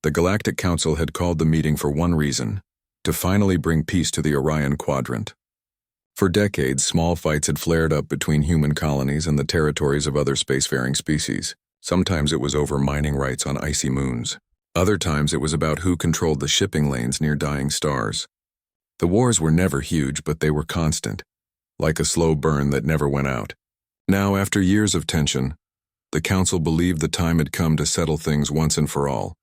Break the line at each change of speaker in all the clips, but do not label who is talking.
The Galactic Council had called the meeting for one reason: to finally bring peace to the Orion Quadrant. For decades, small fights had flared up between human colonies and the territories of other spacefaring species. Sometimes it was over mining rights on icy moons. Other times it was about who controlled the shipping lanes near dying stars. The wars were never huge, but they were constant, like a slow burn that never went out. Now, after years of tension, the Council believed the time had come to settle things once and for all.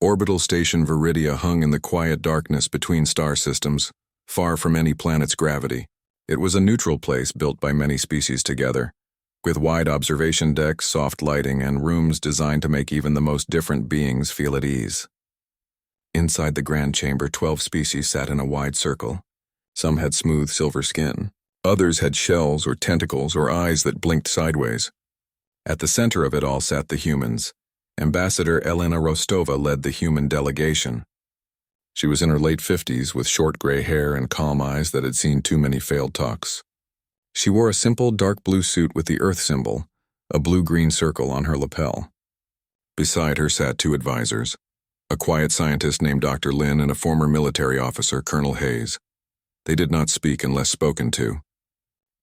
Orbital Station Viridia hung in the quiet darkness between star systems, far from any planet's gravity. It was a neutral place built by many species together, with wide observation decks, soft lighting, and rooms designed to make even the most different beings feel at ease. Inside the grand chamber, 12 species sat in a wide circle. Some had smooth silver skin. Others had shells or tentacles or eyes that blinked sideways. At the center of it all sat the humans. Ambassador Elena Rostova led the human delegation. She was in her late 50s with short gray hair and calm eyes that had seen too many failed talks. She wore a simple dark blue suit with the Earth symbol, a blue-green circle on her lapel. Beside her sat 2 advisors, a quiet scientist named Dr. Lin and a former military officer, Colonel Hayes. They did not speak unless spoken to.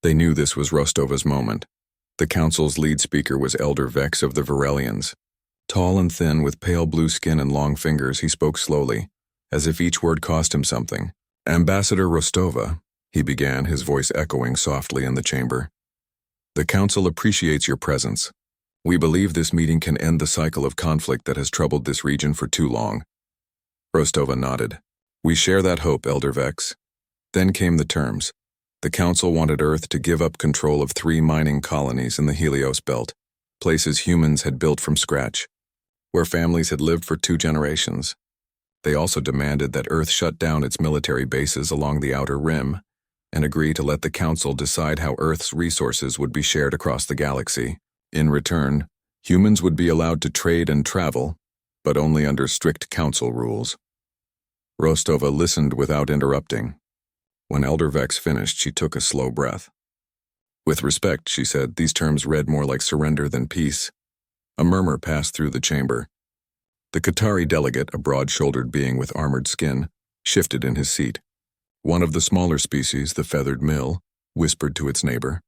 They knew this was Rostova's moment. The Council's lead speaker was Elder Vex of the Virelians. Tall and thin, with pale blue skin and long fingers, he spoke slowly, as if each word cost him something. "Ambassador Rostova," he began, his voice echoing softly in the chamber. "The Council appreciates your presence. We believe this meeting can end the cycle of conflict that has troubled this region for too long." Rostova nodded. "We share that hope, Elder Vex." Then came the terms. The Council wanted Earth to give up control of 3 mining colonies in the Helios Belt, places humans had built from scratch, where families had lived for 2 generations. They also demanded that Earth shut down its military bases along the outer rim and agree to let the Council decide how Earth's resources would be shared across the galaxy. In return, humans would be allowed to trade and travel, but only under strict Council rules. Rostova listened without interrupting. When Elder Vex finished, she took a slow breath. "With respect," she said, "these terms read more like surrender than peace." A murmur passed through the chamber. The Qatari delegate, a broad-shouldered being with armored skin, shifted in his seat. One of the smaller species, the feathered mill, whispered to its neighbor.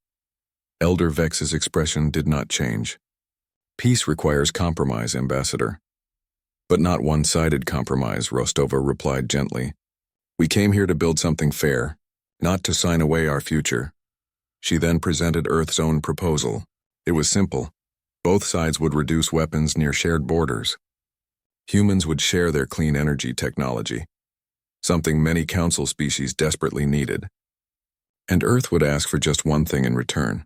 Elder Vex's expression did not change. "Peace requires compromise, Ambassador." "But not one-sided compromise," Rostova replied gently. "We came here to build something fair, not to sign away our future." She then presented Earth's own proposal. It was simple. Both sides would reduce weapons near shared borders. Humans would share their clean energy technology, something many Council species desperately needed. And Earth would ask for just one thing in return: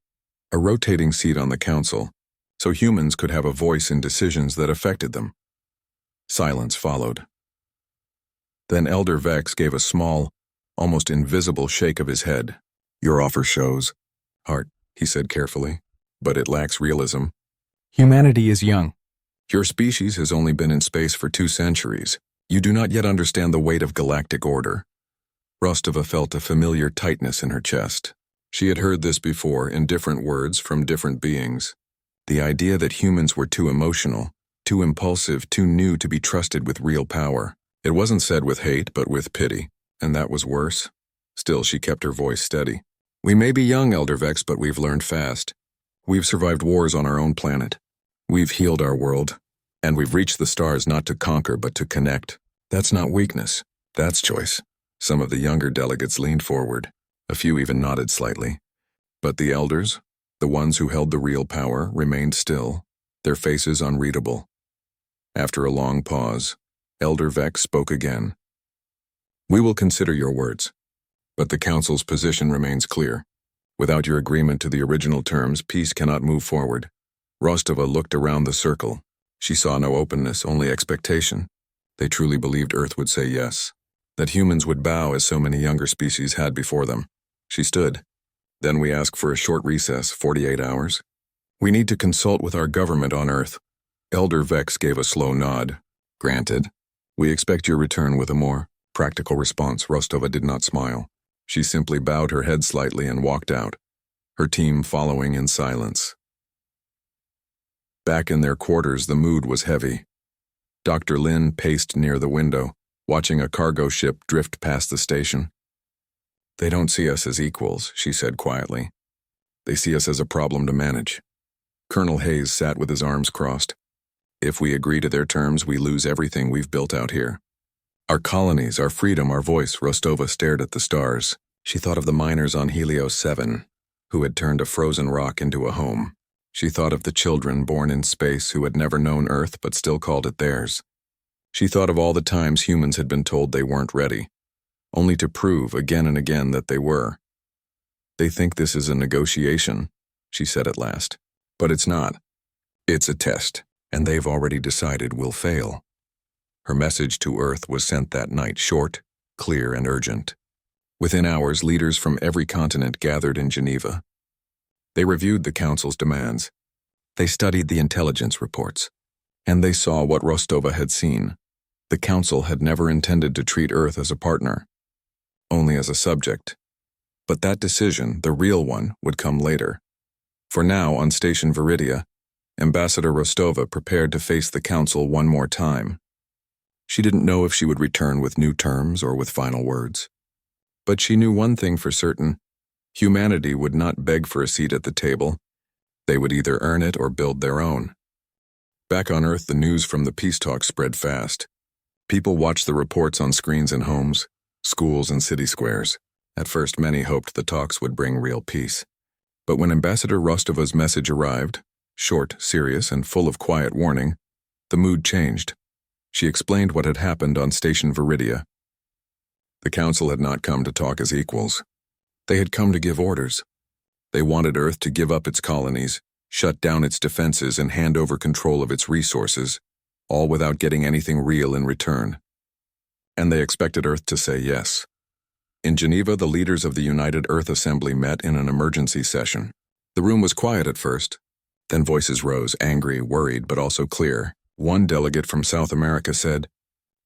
a rotating seat on the Council, so humans could have a voice in decisions that affected them. Silence followed. Then Elder Vex gave a small, almost invisible shake of his head. "Your offer shows heart," he said carefully, "but it lacks realism.
Humanity is young.
Your species has only been in space for 2 centuries. You do not yet understand the weight of galactic order." Rostova felt a familiar tightness in her chest. She had heard this before, in different words from different beings. The idea that humans were too emotional, too impulsive, too new to be trusted with real power. It wasn't said with hate, but with pity, and that was worse. Still, she kept her voice steady. "We may be young, Elder Vex, but we've learned fast. We've survived wars on our own planet. We've healed our world, and we've reached the stars not to conquer but to connect. That's not weakness, that's choice." Some of the younger delegates leaned forward. A few even nodded slightly. But the elders, the ones who held the real power, remained still, their faces unreadable. After a long pause, Elder Vex spoke again. "We will consider your words, but the Council's position remains clear. Without your agreement to the original terms, peace cannot move forward." Rostova looked around the circle. She saw no openness, only expectation. They truly believed Earth would say yes, that humans would bow as so many younger species had before them. She stood. "Then we ask for a short recess, 48 hours. We need to consult with our government on Earth." Elder Vex gave a slow nod. "Granted. We expect your return with a more practical response." Rostova did not smile. She simply bowed her head slightly and walked out, her team following in silence. Back in their quarters, the mood was heavy. Dr. Lin paced near the window, watching a cargo ship drift past the station. "They don't see us as equals," she said quietly. "They see us as a problem to manage." Colonel Hayes sat with his arms crossed. "If we agree to their terms, we lose everything we've built out here. Our colonies, our freedom, our voice." Rostova stared at the stars. She thought of the miners on Helios 7, who had turned a frozen rock into a home. She thought of the children born in space who had never known Earth but still called it theirs. She thought of all the times humans had been told they weren't ready, only to prove again and again that they were. "They think this is a negotiation," she said at last. "But it's not. It's a test, and they've already decided we'll fail." Her message to Earth was sent that night, short, clear, and urgent. Within hours, leaders from every continent gathered in Geneva. They reviewed the Council's demands. They studied the intelligence reports. And they saw what Rostova had seen. The Council had never intended to treat Earth as a partner, only as a subject. But that decision, the real one, would come later. For now, on Station Viridia, Ambassador Rostova prepared to face the Council one more time. She didn't know if she would return with new terms or with final words. But she knew one thing for certain: humanity would not beg for a seat at the table. They would either earn it or build their own. Back on Earth, the news from the peace talks spread fast. People watched the reports on screens in homes, schools, and city squares. At first, many hoped the talks would bring real peace. But when Ambassador Rostova's message arrived, short, serious, and full of quiet warning, the mood changed. She explained what had happened on Station Viridia. The Council had not come to talk as equals. They had come to give orders. They wanted Earth to give up its colonies, shut down its defenses, and hand over control of its resources, all without getting anything real in return. And they expected Earth to say yes. In Geneva, the leaders of the United Earth Assembly met in an emergency session. The room was quiet at first. Then voices rose, angry, worried, but also clear. One delegate from South America said,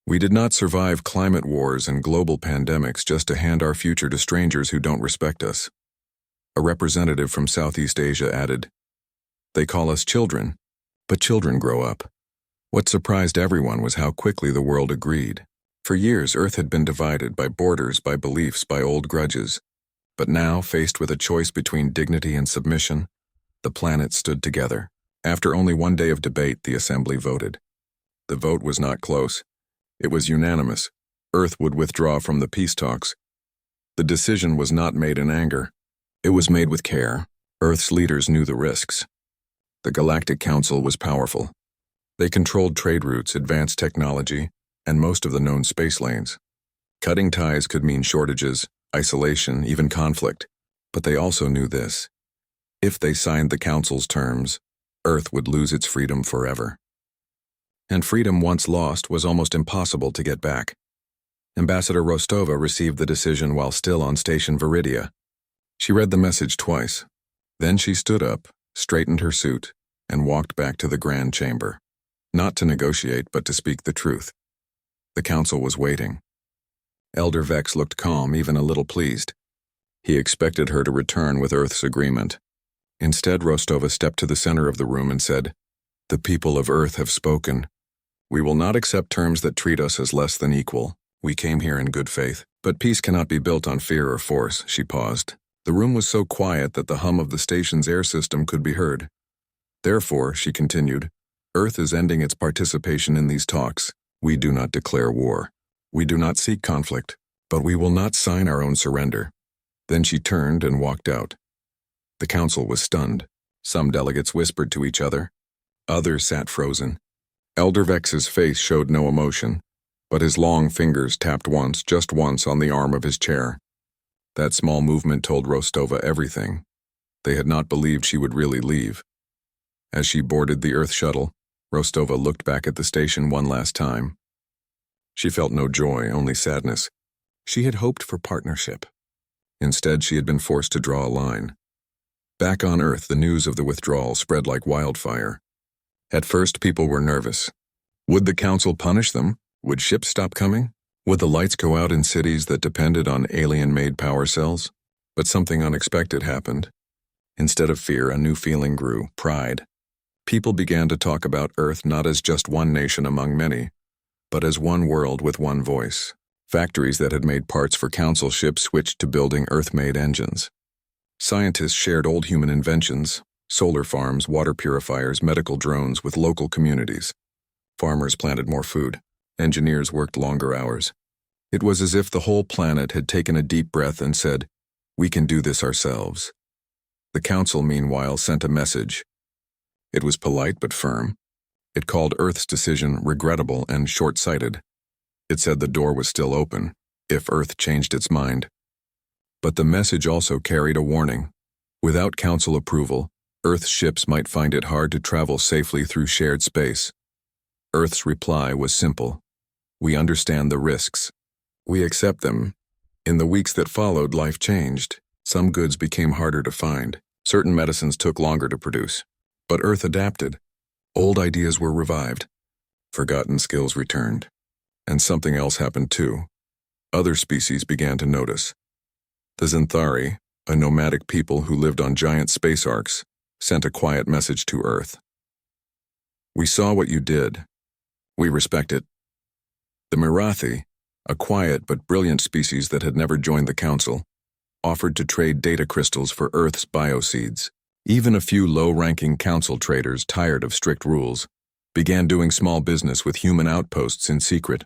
"We did not survive climate wars and global pandemics just to hand our future to strangers who don't respect us." A representative from Southeast Asia added, "They call us children, but children grow up." What surprised everyone was how quickly the world agreed. For years, Earth had been divided by borders, by beliefs, by old grudges. But now, faced with a choice between dignity and submission, the planet stood together. After only one day of debate, the Assembly voted. The vote was not close. It was unanimous. Earth would withdraw from the peace talks. The decision was not made in anger. It was made with care. Earth's leaders knew the risks. The Galactic Council was powerful. They controlled trade routes, advanced technology, and most of the known space lanes. Cutting ties could mean shortages, isolation, even conflict. But they also knew this: if they signed the Council's terms, Earth would lose its freedom forever. And freedom once lost was almost impossible to get back. Ambassador Rostova received the decision while still on Station Viridia. She read the message twice. Then she stood up, straightened her suit, and walked back to the Grand Chamber. Not to negotiate, but to speak the truth. The Council was waiting. Elder Vex looked calm, even a little pleased. He expected her to return with Earth's agreement. Instead, Rostova stepped to the center of the room and said, "The people of Earth have spoken. We will not accept terms that treat us as less than equal. We came here in good faith. But peace cannot be built on fear or force." She paused. The room was so quiet that the hum of the station's air system could be heard. "Therefore," she continued, "Earth is ending its participation in these talks. We do not declare war. We do not seek conflict, but we will not sign our own surrender." Then she turned and walked out. The Council was stunned. Some delegates whispered to each other. Others sat frozen. Elder Vex's face showed no emotion, but his long fingers tapped once, just once, on the arm of his chair. That small movement told Rostova everything. They had not believed she would really leave. As she boarded the Earth shuttle, Rostova looked back at the station one last time. She felt no joy, only sadness. She had hoped for partnership. Instead, she had been forced to draw a line. Back on Earth, the news of the withdrawal spread like wildfire. At first, people were nervous. Would the Council punish them? Would ships stop coming? Would the lights go out in cities that depended on alien-made power cells? But something unexpected happened. Instead of fear, a new feeling grew: pride. People began to talk about Earth not as just one nation among many, but as one world with one voice. Factories that had made parts for council ships switched to building Earth-made engines. Scientists shared old human inventions, solar farms, water purifiers, medical drones with local communities. Farmers planted more food. Engineers worked longer hours. It was as if the whole planet had taken a deep breath and said, "We can do this ourselves." The council, meanwhile, sent a message. It was polite but firm. It called Earth's decision regrettable and short-sighted. It said the door was still open, if Earth changed its mind. But the message also carried a warning. Without council approval, Earth's ships might find it hard to travel safely through shared space. Earth's reply was simple. We understand the risks. We accept them. In the weeks that followed, life changed. Some goods became harder to find. Certain medicines took longer to produce. But Earth adapted. Old ideas were revived. Forgotten skills returned. And something else happened too. Other species began to notice. The Xanthari, a nomadic people who lived on giant space arcs, sent a quiet message to Earth. We saw what you did. We respect it. The Mirathi, a quiet but brilliant species that had never joined the council, offered to trade data crystals for Earth's bioseeds. Even a few low-ranking council traders, tired of strict rules, began doing small business with human outposts in secret.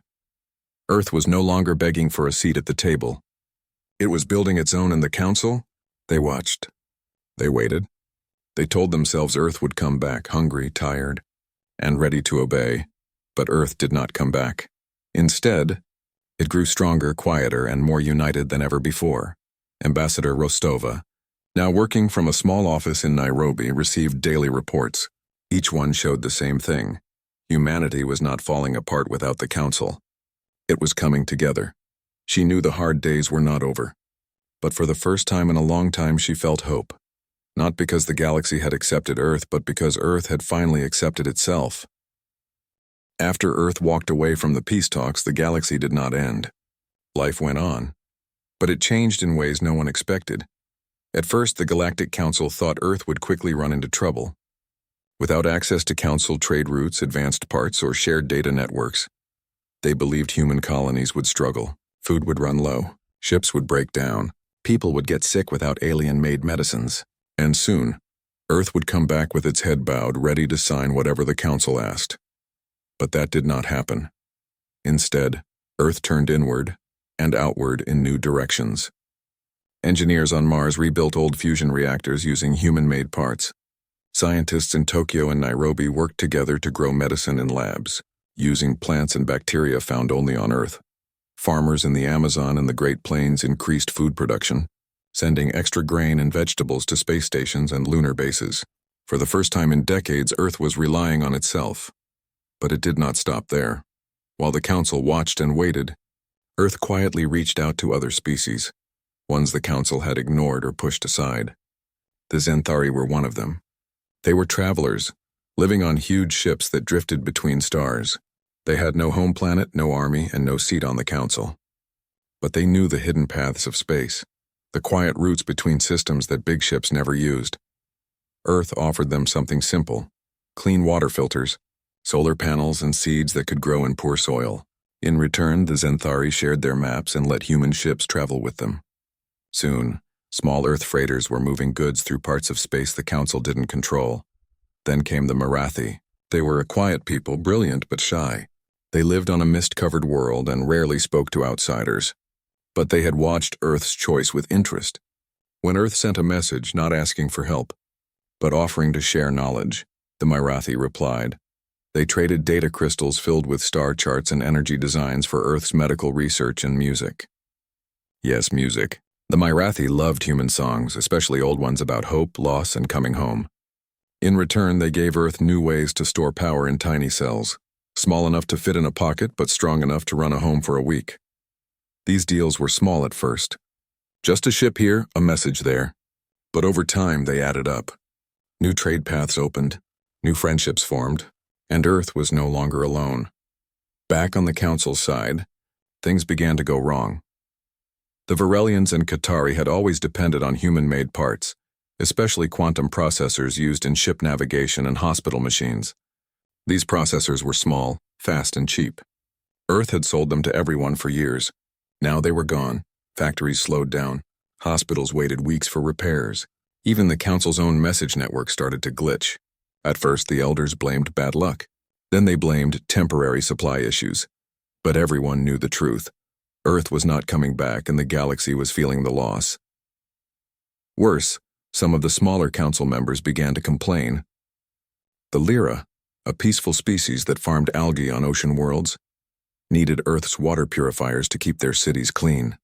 Earth was no longer begging for a seat at the table. It was building its own in the council. They watched. They waited. They told themselves Earth would come back, hungry, tired, and ready to obey. But Earth did not come back. Instead, it grew stronger, quieter, and more united than ever before. Ambassador Rostova, now working from a small office in Nairobi, received daily reports. Each one showed the same thing. Humanity was not falling apart without the council. It was coming together. She knew the hard days were not over. But for the first time in a long time, she felt hope. Not because the galaxy had accepted Earth, but because Earth had finally accepted itself. After Earth walked away from the peace talks, the galaxy did not end. Life went on. But it changed in ways no one expected. At first, the Galactic Council thought Earth would quickly run into trouble. Without access to council trade routes, advanced parts, or shared data networks, they believed human colonies would struggle. Food would run low. Ships would break down. People would get sick without alien-made medicines. And soon, Earth would come back with its head bowed, ready to sign whatever the council asked. But that did not happen. Instead, Earth turned inward and outward in new directions. Engineers on Mars rebuilt old fusion reactors using human-made parts. Scientists in Tokyo and Nairobi worked together to grow medicine in labs, using plants and bacteria found only on Earth. Farmers in the Amazon and the Great Plains increased food production, sending extra grain and vegetables to space stations and lunar bases. For the first time in decades, Earth was relying on itself. But it did not stop there. While the council watched and waited, Earth quietly reached out to other species, ones the council had ignored or pushed aside. The Xanthari were one of them. They were travelers, living on huge ships that drifted between stars. They had no home planet, no army, and no seat on the council. But they knew the hidden paths of space, the quiet routes between systems that big ships never used. Earth offered them something simple: clean water filters, solar panels, and seeds that could grow in poor soil. In return, the Xanthari shared their maps and let human ships travel with them. Soon, small Earth freighters were moving goods through parts of space the council didn't control. Then came the Mirathi. They were a quiet people, brilliant but shy. They lived on a mist-covered world and rarely spoke to outsiders. But they had watched Earth's choice with interest. When Earth sent a message, not asking for help, but offering to share knowledge, the Mirathi replied. They traded data crystals filled with star charts and energy designs for Earth's medical research and music. Yes, music. The Mirathi loved human songs, especially old ones about hope, loss, and coming home. In return, they gave Earth new ways to store power in tiny cells, small enough to fit in a pocket but strong enough to run a home for a week. These deals were small at first. Just a ship here, a message there. But over time, they added up. New trade paths opened, new friendships formed, and Earth was no longer alone. Back on the council's side, things began to go wrong. The Varelians and Qatari had always depended on human-made parts, especially quantum processors used in ship navigation and hospital machines. These processors were small, fast, and cheap. Earth had sold them to everyone for years. Now they were gone. Factories slowed down. Hospitals waited weeks for repairs. Even the Council's own message network started to glitch. At first, the elders blamed bad luck. Then they blamed temporary supply issues. But everyone knew the truth. Earth was not coming back, and the galaxy was feeling the loss. Worse, some of the smaller council members began to complain. The Lyra, a peaceful species that farmed algae on ocean worlds, needed Earth's water purifiers to keep their cities clean.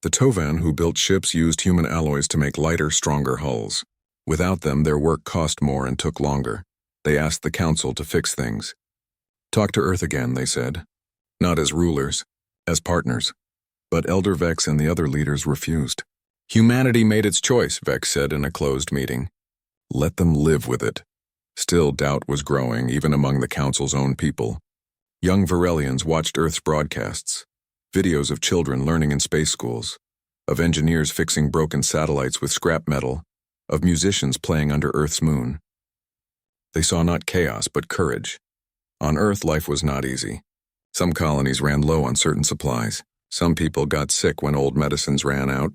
The Tovan, who built ships, used human alloys to make lighter, stronger hulls. Without them, their work cost more and took longer. They asked the council to fix things. Talk to Earth again, they said. Not as rulers, as partners. But Elder Vex and the other leaders refused. Humanity made its choice, Vex said in a closed meeting. Let them live with it. Still, doubt was growing, even among the council's own people. Young Varelians watched Earth's broadcasts, videos of children learning in space schools, of engineers fixing broken satellites with scrap metal, of musicians playing under Earth's moon. They saw not chaos, but courage. On Earth, life was not easy. Some colonies ran low on certain supplies. Some people got sick when old medicines ran out.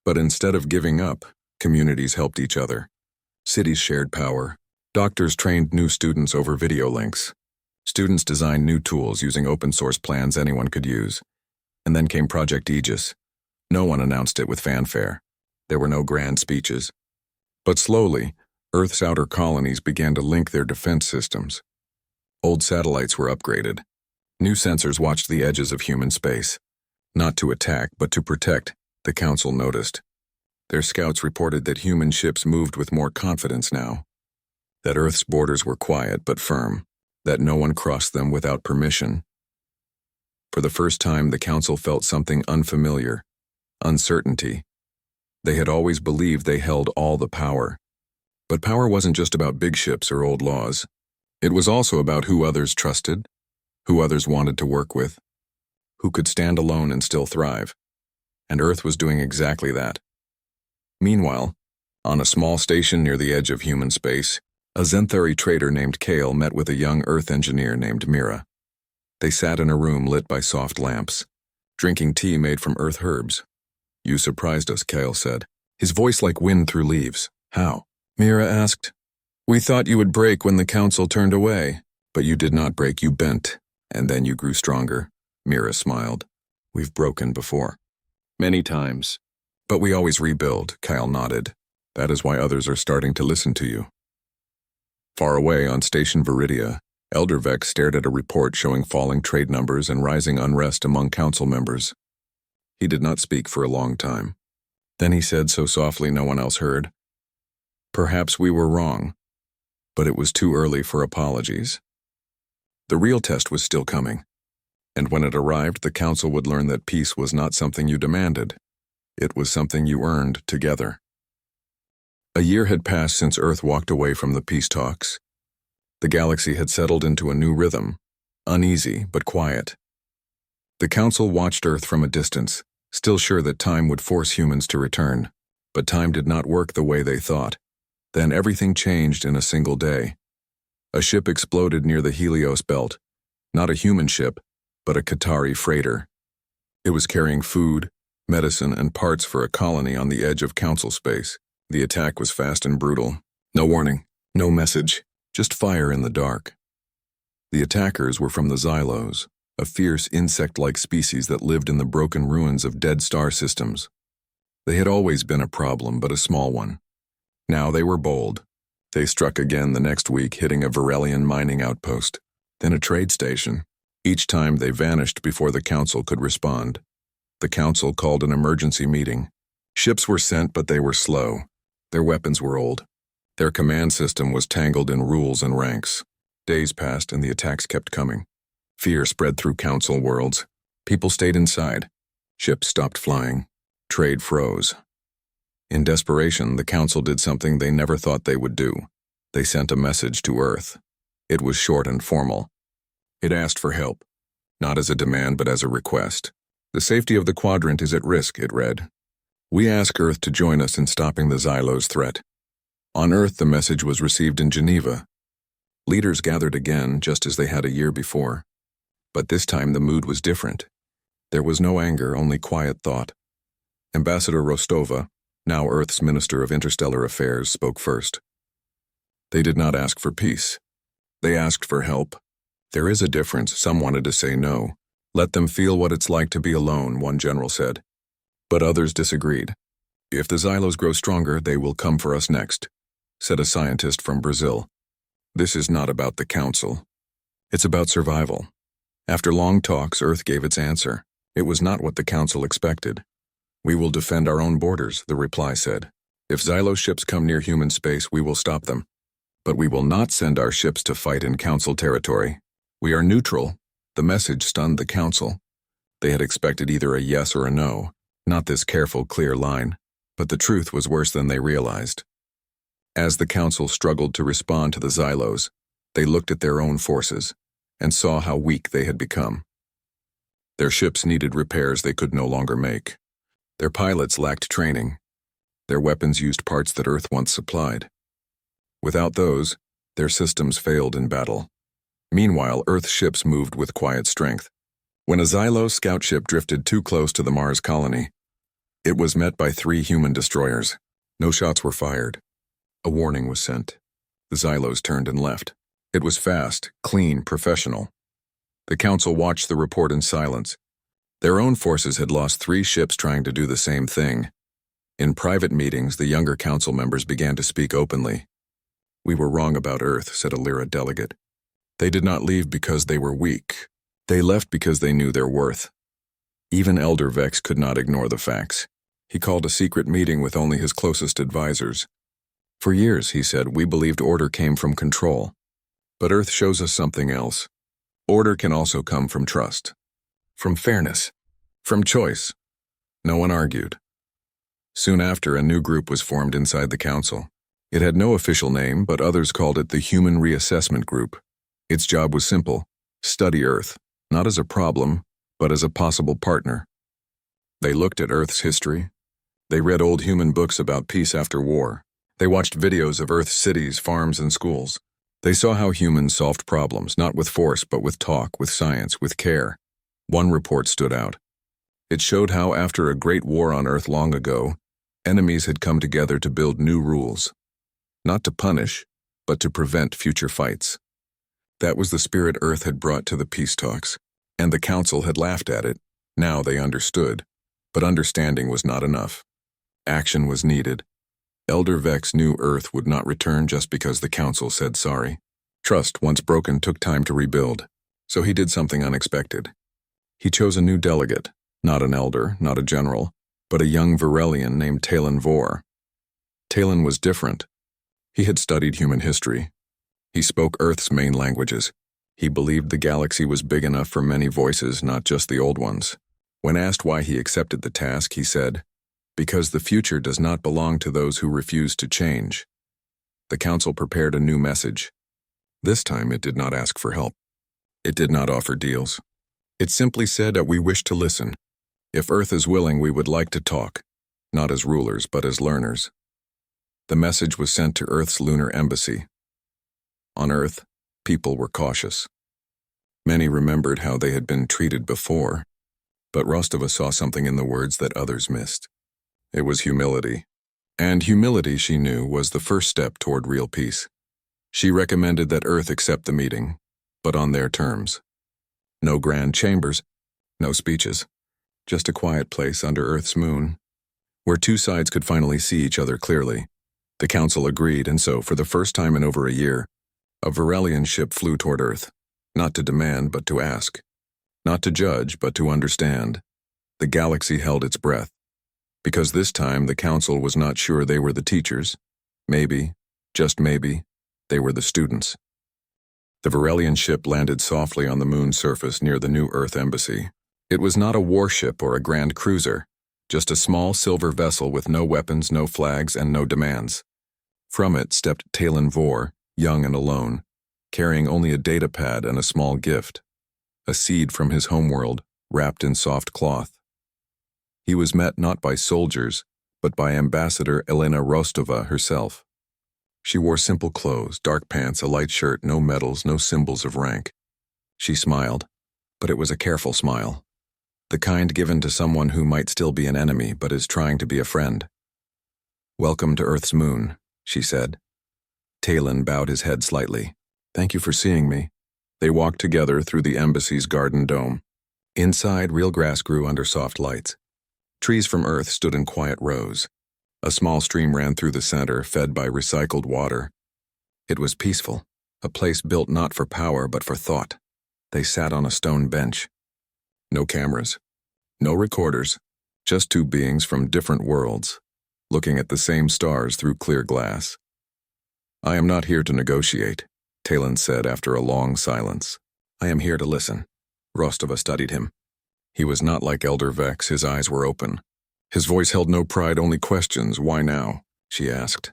But instead of giving up, communities helped each other. Cities shared power. Doctors trained new students over video links. Students designed new tools using open-source plans anyone could use. And then came Project Aegis. No one announced it with fanfare. There were no grand speeches. But slowly, Earth's outer colonies began to link their defense systems. Old satellites were upgraded. New sensors watched the edges of human space. Not to attack, but to protect, the Council noticed. Their scouts reported that human ships moved with more confidence now. That Earth's borders were quiet but firm. That no one crossed them without permission. For the first time, the Council felt something unfamiliar. Uncertainty. They had always believed they held all the power. But power wasn't just about big ships or old laws. It was also about who others trusted, who others wanted to work with, who could stand alone and still thrive. And Earth was doing exactly that. Meanwhile, on a small station near the edge of human space, a Zenthari trader named Kale met with a young Earth engineer named Mira. They sat in a room lit by soft lamps, drinking tea made from Earth herbs. You surprised us, Kale said, his voice like wind through leaves. How? Mira asked. We thought you would break when the Council turned away, but you did not break, you bent, and then you grew stronger. Mira smiled. We've broken before. Many times. But we always rebuild, Kyle nodded. That is why others are starting to listen to you. Far away on Station Viridia, Elder Vex stared at a report showing falling trade numbers and rising unrest among council members. He did not speak for a long time. Then he said so softly no one else heard. Perhaps we were wrong, but it was too early for apologies. The real test was still coming, and when it arrived, the council would learn that peace was not something you demanded. It was something you earned together. A year had passed since Earth walked away from the peace talks. The galaxy had settled into a new rhythm, uneasy but quiet. The Council watched Earth from a distance, still sure that time would force humans to return. But time did not work the way they thought. Then everything changed in a single day. A ship exploded near the Helios belt. Not a human ship, but a Qatari freighter. It was carrying food, medicine, and parts for a colony on the edge of Council space. The attack was fast and brutal. No warning, no message, just fire in the dark. The attackers were from the Xylos, a fierce insect-like species that lived in the broken ruins of dead star systems. They had always been a problem, but a small one. Now they were bold. They struck again the next week, hitting a Varelian mining outpost, then a trade station. Each time they vanished before the Council could respond. The Council called an emergency meeting. Ships were sent, but they were slow. Their weapons were old. Their command system was tangled in rules and ranks. Days passed and the attacks kept coming. Fear spread through Council worlds. People stayed inside. Ships stopped flying. Trade froze. In desperation, the Council did something they never thought they would do. They sent a message to Earth. It was short and formal. It asked for help, not as a demand but as a request. The safety of the quadrant is at risk, it read. We ask Earth to join us in stopping the Xylos threat. On Earth, the message was received in Geneva. Leaders gathered again, just as they had a year before. But this time the mood was different. There was no anger, only quiet thought. Ambassador Rostova, now Earth's Minister of Interstellar Affairs, spoke first. They did not ask for peace. They asked for help. There is a difference. Some wanted to say no. Let them feel what it's like to be alone, one general said. But others disagreed. If the Xylos grow stronger, they will come for us next, said a scientist from Brazil. This is not about the Council. It's about survival. After long talks, Earth gave its answer. It was not what the Council expected. We will defend our own borders, the reply said. If Xylos ships come near human space, we will stop them. But we will not send our ships to fight in Council territory. We are neutral. The message stunned the Council. They had expected either a yes or a no, not this careful, clear line. But the truth was worse than they realized. As the Council struggled to respond to the Xylos, they looked at their own forces and saw how weak they had become. Their ships needed repairs they could no longer make. Their pilots lacked training. Their weapons used parts that Earth once supplied. Without those, their systems failed in battle. Meanwhile, Earth's ships moved with quiet strength. When a Xylo scout ship drifted too close to the Mars colony, it was met by 3 human destroyers. No shots were fired. A warning was sent. The Xylos turned and left. It was fast, clean, professional. The Council watched the report in silence. Their own forces had lost 3 ships trying to do the same thing. In private meetings, the younger Council members began to speak openly. We were wrong about Earth, said a Lyra delegate. They did not leave because they were weak. They left because they knew their worth. Even Elder Vex could not ignore the facts. He called a secret meeting with only his closest advisors. For years, he said, we believed order came from control. But Earth shows us something else. Order can also come from trust, from fairness, from choice. No one argued. Soon after, a new group was formed inside the Council. It had no official name, but others called it the Human Reassessment Group. Its job was simple: study Earth, not as a problem, but as a possible partner. They looked at Earth's history. They read old human books about peace after war. They watched videos of Earth's cities, farms, and schools. They saw how humans solved problems, not with force, but with talk, with science, with care. One report stood out. It showed how, after a great war on Earth long ago, enemies had come together to build new rules. Not to punish, but to prevent future fights. That was the spirit Earth had brought to the peace talks, and the Council had laughed at it. Now they understood, but understanding was not enough. Action was needed. Elder Vex knew Earth would not return just because the Council said sorry. Trust, once broken, took time to rebuild, so he did something unexpected. He chose a new delegate, not an elder, not a general, but a young Varelian named Talon Vor. Talon was different. He had studied human history. He spoke Earth's main languages. He believed the galaxy was big enough for many voices, not just the old ones. When asked why he accepted the task, he said, "Because the future does not belong to those who refuse to change." The Council prepared a new message. This time it did not ask for help. It did not offer deals. It simply said that we wish to listen. If Earth is willing, we would like to talk, not as rulers, but as learners. The message was sent to Earth's lunar embassy. On Earth, people were cautious. Many remembered how they had been treated before, but Rostova saw something in the words that others missed. It was humility. And humility, she knew, was the first step toward real peace. She recommended that Earth accept the meeting, but on their terms. No grand chambers, no speeches, just a quiet place under Earth's moon, where 2 sides could finally see each other clearly. The Council agreed, and so, for the first time in over a year, a Varelian ship flew toward Earth, not to demand, but to ask. Not to judge, but to understand. The galaxy held its breath, because this time the Council was not sure they were the teachers. Maybe, just maybe, they were the students. The Varelian ship landed softly on the moon's surface near the new Earth embassy. It was not a warship or a grand cruiser, just a small silver vessel with no weapons, no flags, and no demands. From it stepped Talon Vor, young and alone, carrying only a datapad and a small gift, a seed from his homeworld, wrapped in soft cloth. He was met not by soldiers, but by Ambassador Elena Rostova herself. She wore simple clothes, dark pants, a light shirt, no medals, no symbols of rank. She smiled, but it was a careful smile. The kind given to someone who might still be an enemy but is trying to be a friend. "Welcome to Earth's moon," she said. Talon bowed his head slightly. "Thank you for seeing me." They walked together through the embassy's garden dome. Inside, real grass grew under soft lights. Trees from Earth stood in quiet rows. A small stream ran through the center, fed by recycled water. It was peaceful, a place built not for power but for thought. They sat on a stone bench. No cameras, no recorders, just two beings from different worlds, looking at the same stars through clear glass. "I am not here to negotiate," Talon said after a long silence. "I am here to listen." Rostova studied him. He was not like Elder Vex, his eyes were open. His voice held no pride, only questions. "Why now?" she asked.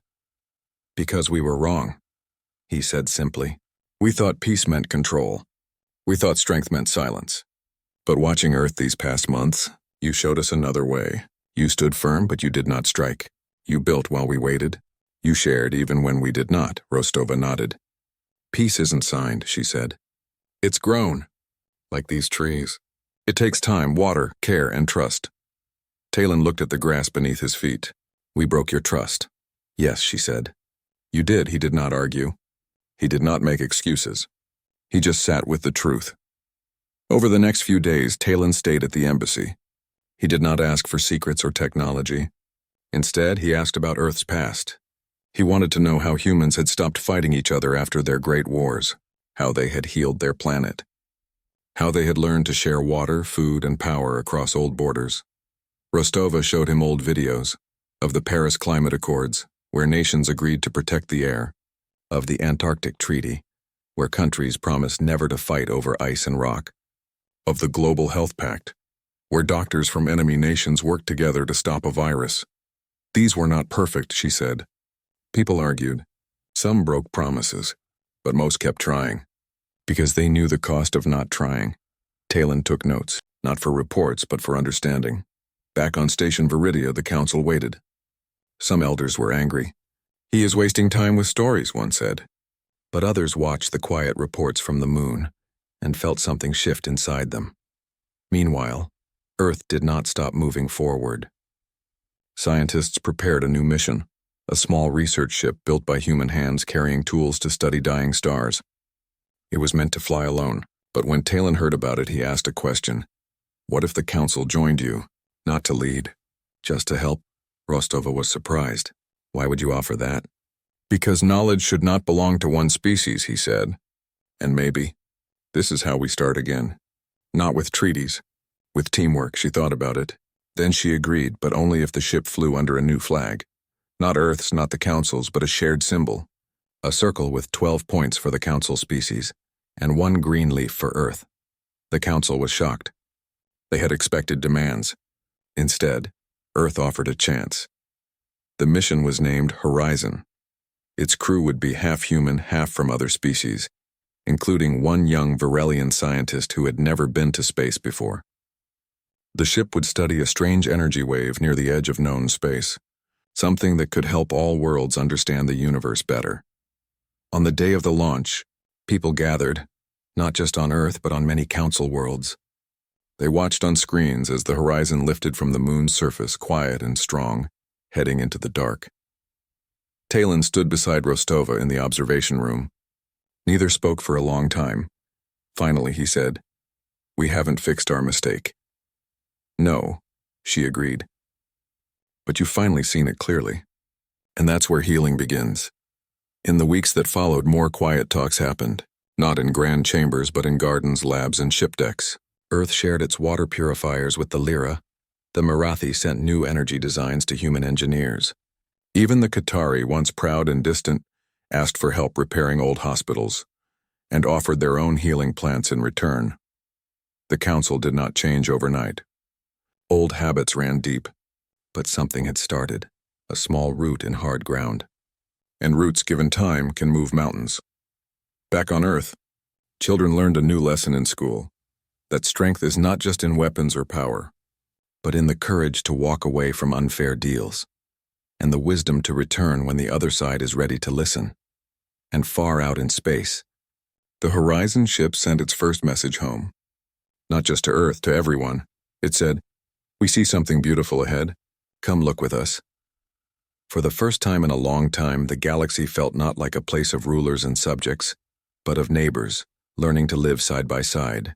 "Because we were wrong," he said simply. "We thought peace meant control. We thought strength meant silence. But watching Earth these past months, you showed us another way. You stood firm, but you did not strike. You built while we waited. You shared even when we did not," Rostova nodded. "Peace isn't signed," she said. "It's grown, like these trees. It takes time, water, care, and trust." Talon looked at the grass beneath his feet. "We broke your trust." "Yes," she said. "You did," he did not argue. He did not make excuses. He just sat with the truth. Over the next few days, Talon stayed at the embassy. He did not ask for secrets or technology. Instead, he asked about Earth's past. He wanted to know how humans had stopped fighting each other after their great wars, how they had healed their planet, how they had learned to share water, food, and power across old borders. Rostova showed him old videos of the Paris Climate Accords, where nations agreed to protect the air, of the Antarctic Treaty, where countries promised never to fight over ice and rock, of the Global Health Pact, where doctors from enemy nations worked together to stop a virus. These were not perfect, she said. People argued. Some broke promises, but most kept trying, because they knew the cost of not trying. Talon took notes, not for reports, but for understanding. Back on Station Viridia, the council waited. Some elders were angry. "He is wasting time with stories," one said. But others watched the quiet reports from the moon and felt something shift inside them. Meanwhile, Earth did not stop moving forward. Scientists prepared a new mission, a small research ship built by human hands carrying tools to study dying stars. It was meant to fly alone, but when Talon heard about it, he asked a question. "What if the council joined you? Not to lead, just to help?" Rostova was surprised. "Why would you offer that?" "Because knowledge should not belong to one species," he said. "And maybe this is how we start again. Not with treaties, with teamwork." She thought about it. Then she agreed, but only if the ship flew under a new flag. Not Earth's, not the council's, but a shared symbol. A circle with 12 points for the council species, and one green leaf for Earth. The council was shocked. They had expected demands. Instead, Earth offered a chance. The mission was named Horizon. Its crew would be half human, half from other species, including one young Virelian scientist who had never been to space before. The ship would study a strange energy wave near the edge of known space, something that could help all worlds understand the universe better. On the day of the launch, people gathered, not just on Earth but on many council worlds. They watched on screens as the horizon lifted from the moon's surface, quiet and strong, heading into the dark. Talon stood beside Rostova in the observation room. Neither spoke for a long time. Finally, he said, "We haven't fixed our mistake." "No," she agreed. "But you've finally seen it clearly. And that's where healing begins." In the weeks that followed, more quiet talks happened, not in grand chambers but in gardens, labs, and ship decks. Earth shared its water purifiers with the Lyra. The Marathi sent new energy designs to human engineers. Even the Qatari, once proud and distant, asked for help repairing old hospitals and offered their own healing plants in return. The council did not change overnight. Old habits ran deep, but something had started, a small root in hard ground. And roots, given time, can move mountains. Back on Earth, children learned a new lesson in school, that strength is not just in weapons or power, but in the courage to walk away from unfair deals. and the wisdom to return when the other side is ready to listen. And far out in space, the Horizon ship sent its first message home. Not just to Earth, to everyone. It said, "We see something beautiful ahead. Come look with us." For the first time in a long time, the galaxy felt not like a place of rulers and subjects, but of neighbors, learning to live side by side.